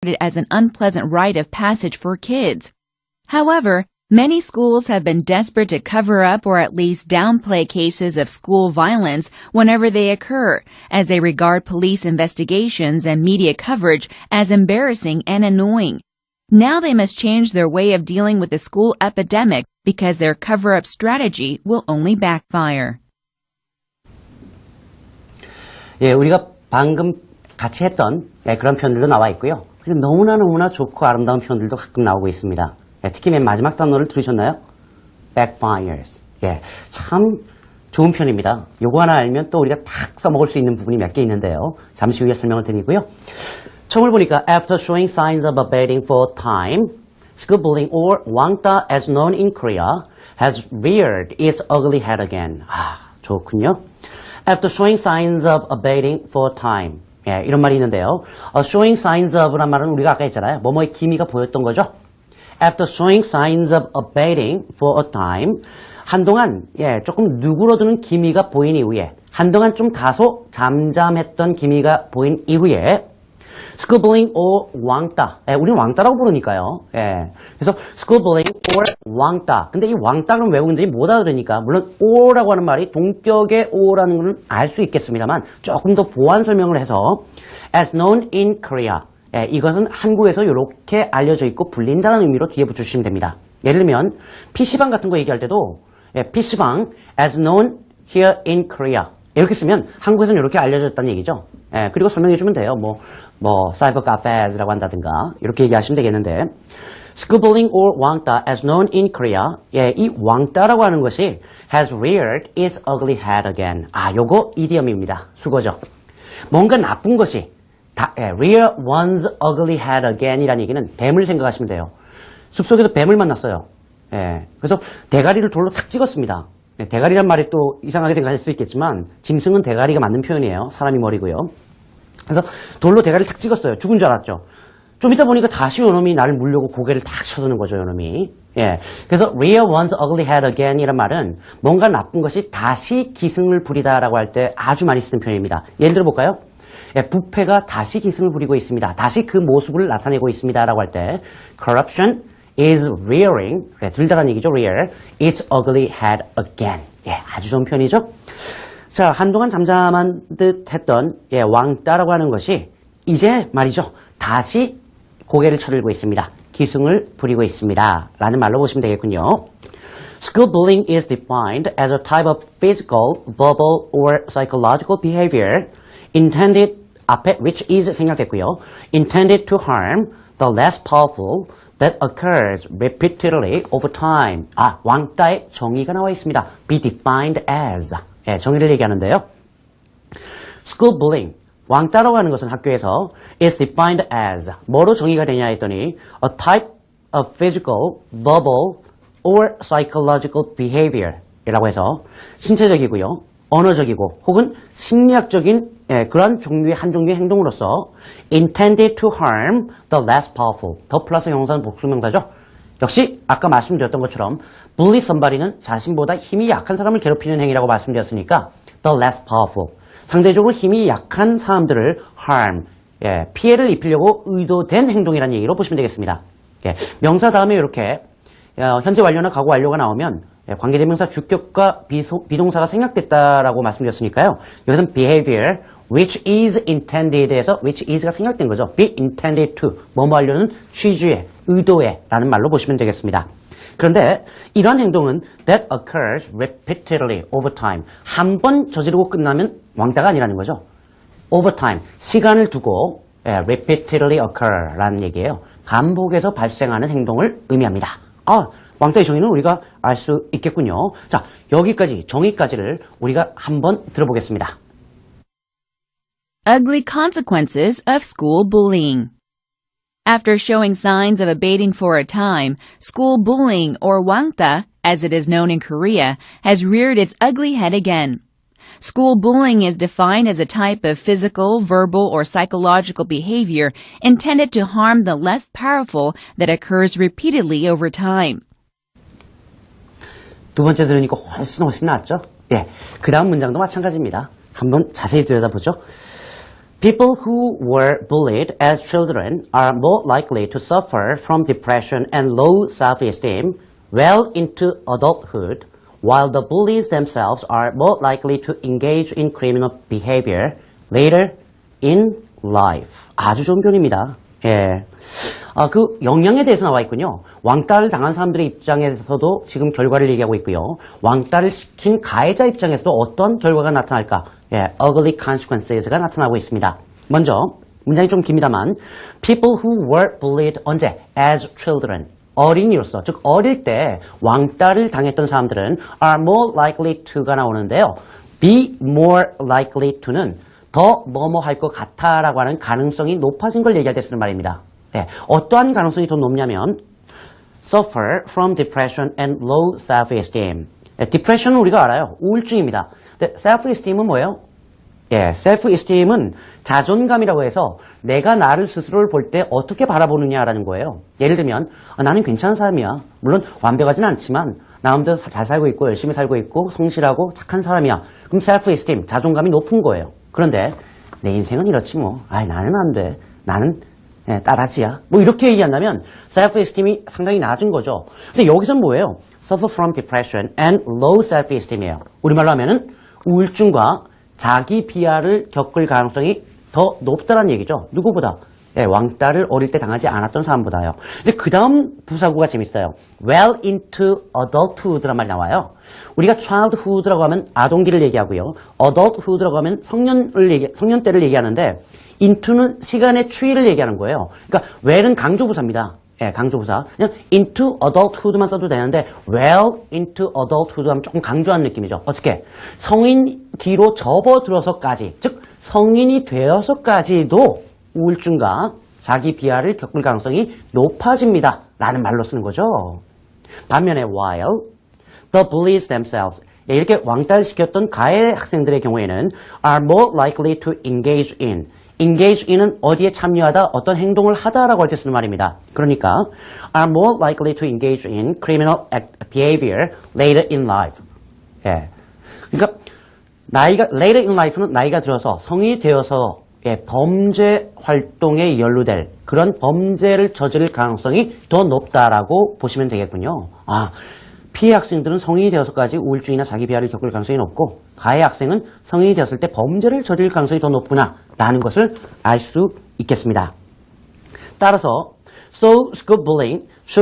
regarded as an unpleasant rite of passage for kids. However, many schools have been desperate to cover up or at least downplay cases of school violence whenever they occur, as they regard police investigations and media coverage as embarrassing and annoying. Now they must change their way of dealing with the school epidemic because their cover-up strategy will only backfire. 예, 우리가 방금 같이 했던 그런 표현들도 나와 있고요. 그리고 너무나 좋고 아름다운 표현들도 가끔 나오고 있습니다. 특히 맨 마지막 단어를 들으셨나요? backfires. 예, 참 좋은 표현입니다. 요거 하나 알면 또 우리가 탁 써먹을 수 있는 부분이 몇 개 있는데요. 잠시 후에 설명을 드리고요. 처음을 보니까 after showing signs of abating for a time, school bullying or 왕따 as known in Korea has reared its ugly head again. 좋군요. After showing signs of abating for a time. 예, 이런 말이 있는데요. showing signs of란 말은 우리가 아까 했잖아요. 뭐뭐의 기미가 보였던 거죠. After showing signs of abating for a time. 한동안 조금 누그러드는 기미가 보인 이후에 한동안 좀 다소 잠잠했던 기미가 보인 이후에 school bullying or 왕따. 우리는 왕따라고 부르니까요. 그래서 school bullying or 왕따. 근데 이 왕따는 외국인들이 못 알아들으니까 물론 or라고 하는 말이 동격의 or라는 걸 알 수 있겠습니다만 조금 더 보완 설명을 해서 as known in Korea. 이것은 한국에서 이렇게 알려져 있고 불린다는 의미로 뒤에 붙여주시면 됩니다. 예를 들면 PC방 같은 거 얘기할 때도 PC방 as known here in Korea. 이렇게 쓰면 한국에서는 이렇게 알려졌다는 얘기죠. 그리고 설명해 주면 돼요. 사이버 카페라고 한다든가 이렇게 얘기하시면 되겠는데 school bullying or 왕따 as known in Korea. 이 왕따라고 하는 것이 has reared its ugly head again. 요거 이디엄입니다. 수거죠. 뭔가 나쁜 것이 rear one's ugly head again 이라는 얘기는 뱀을 생각하시면 돼요. 숲속에서 뱀을 만났어요. 그래서 대가리를 돌로 탁 찍었습니다. 대가리란 말이 또 이상하게 생각할 수 있겠지만 짐승은 대가리가 맞는 표현이에요. 사람이 머리고요. 그래서 돌로 대가리를 탁 찍었어요. 죽은 줄 알았죠. 좀 이따 보니까 다시 요놈이 나를 물려고 고개를 탁 쳐드는 거죠. 요놈이. 그래서 rear one's ugly head again 이란 말은 뭔가 나쁜 것이 다시 기승을 부리다라고 할 때 아주 많이 쓰는 표현입니다. 예를 들어 볼까요? 부패가 다시 기승을 부리고 있습니다. 다시 그 모습을 나타내고 있습니다라고 할 때 corruption is rearing, 들다라는 얘기죠. rear its ugly head again. 아주 좋은 표현이죠. 자, 한동안 잠잠한 듯 했던 왕따라고 하는 것이 이제 말이죠. 다시 고개를 쳐들고 있습니다. 기승을 부리고 있습니다. 라는 말로 보시면 되겠군요. School bullying is defined as a type of physical, verbal, or psychological behavior intended, 앞에 which is 생략됐고요. intended to harm the less powerful that occurs repeatedly over time. 왕따의 정의가 나와 있습니다. be defined as. 정의를 얘기하는데요. school bullying. 왕따라고 하는 것은 학교에서 is defined as 뭐로 정의가 되냐 했더니 a type of physical, verbal, or psychological behavior 이라고 해서 신체적이고요. 언어적이고 혹은 심리학적인 그런 종류의 한 종류의 행동으로서 intended to harm the less powerful. 더 플러스 형사는 복수명사죠. 역시 아까 말씀드렸던 것처럼 bully somebody는 자신보다 힘이 약한 사람을 괴롭히는 행위라고 말씀드렸으니까 the less powerful. 상대적으로 힘이 약한 사람들을 harm, 피해를 입히려고 의도된 행동이라는 얘기로 보시면 되겠습니다. 명사 다음에 이렇게 현재 완료나 과거 완료가 나오면 관계대명사 주격과 비동사가 생략됐다라고 말씀드렸으니까요. 여기서는 behavior, which is intended에서 which is가 생략된 거죠. be intended to, 뭐뭐 하려는 취지에, 의도에 라는 말로 보시면 되겠습니다. 그런데 이러한 행동은 that occurs repeatedly over time. 한 번 저지르고 끝나면 왕따가 아니라는 거죠. over time, 시간을 두고 repeatedly occur 라는 얘기예요. 반복해서 발생하는 행동을 의미합니다. 왕따의 정의는 우리가 알 수 있겠군요. 자, 여기까지 정의까지를 우리가 한번 들어보겠습니다. Ugly consequences of school bullying. After showing signs of abating for a time, school bullying, or 왕따, as it is known in Korea, has reared its ugly head again. School bullying is defined as a type of physical, verbal, or psychological behavior intended to harm the less powerful that occurs repeatedly over time. 두 번째 들으니까 훨씬 낫죠? 그 다음 문장도 마찬가지입니다. 한번 자세히 들여다보죠. People who were bullied as children are more likely to suffer from depression and low self-esteem well into adulthood, while the bullies themselves are more likely to engage in criminal behavior later in life. 아주 좋은 표현입니다. 예. 그 영향에 대해서 나와 있군요. 왕따를 당한 사람들의 입장에서도 지금 결과를 얘기하고 있고요. 왕따를 시킨 가해자 입장에서도 어떤 결과가 나타날까? 예, ugly consequences가 나타나고 있습니다. 먼저 문장이 좀 깁니다만 people who were bullied 언제? as children. 어린이로서, 즉 어릴 때 왕따를 당했던 사람들은 are more likely to가 나오는데요. be more likely to는 더 뭐뭐 할 것 같아 라고 하는 가능성이 높아진 걸 얘기할 때 쓰는 말입니다. 네, 어떠한 가능성이 더 높냐면 suffer from depression and low self-esteem. 네, depression은 우리가 알아요. 우울증입니다. 근데 self-esteem은 뭐예요? 예, self-esteem은 자존감이라고 해서 내가 나를 스스로를 볼 때 어떻게 바라보느냐라는 거예요. 예를 들면 나는 괜찮은 사람이야. 물론 완벽하진 않지만 나름대로 잘 살고 있고 열심히 살고 있고 성실하고 착한 사람이야. 그럼 self-esteem, 자존감이 높은 거예요. 그런데 내 인생은 이렇지 뭐. 나는 안 돼. 나는 따라지야. 뭐 이렇게 얘기한다면 self-esteem이 상당히 낮은 거죠. 근데 여기서는 뭐예요? suffer from depression and low self-esteem이에요. 우리말로 하면은 우울증과 자기 비하를 겪을 가능성이 더 높다는 얘기죠. 누구보다? 왕따를 어릴 때 당하지 않았던 사람보다요. 근데 그 다음 부사구가 재밌어요. well into adulthood란 말이 나와요. 우리가 childhood라고 하면 아동기를 얘기하고요. adulthood라고 하면 성년 때를 얘기하는데 into는 시간의 추이를 얘기하는 거예요. 그러니까 well은 강조부사입니다. 예, 강조부사. 그냥 into adulthood만 써도 되는데 well into adulthood 하면 조금 강조한 느낌이죠. 어떻게? 성인기로 접어들어서까지, 즉 성인이 되어서까지도 우울증과 자기 비하를 겪을 가능성이 높아집니다. 라는 말로 쓰는 거죠. 반면에 while the bullies themselves, 이렇게 왕따를 시켰던 가해 학생들의 경우에는 are more likely to engage in. engage in은 어디에 참여하다, 어떤 행동을 하다라고 할 때 쓰는 말입니다. 그러니까 are more likely to engage in criminal behavior later in life. 예. 그러니까 later in life는 나이가 들어서 성인이 되어서 범죄 활동에 연루될 그런 범죄를 저지를 가능성이 더 높다라고 보시면 되겠군요. 피해 학생들은 성인이 되어서까지 우울증이나 자기 비하를 겪을 가능성이 높고 가해 학생은 성인이 되었을 때 범죄를 저지를 가능성이 더 높구나 라는 것을 알 수 있겠습니다. 따라서 so school bullying should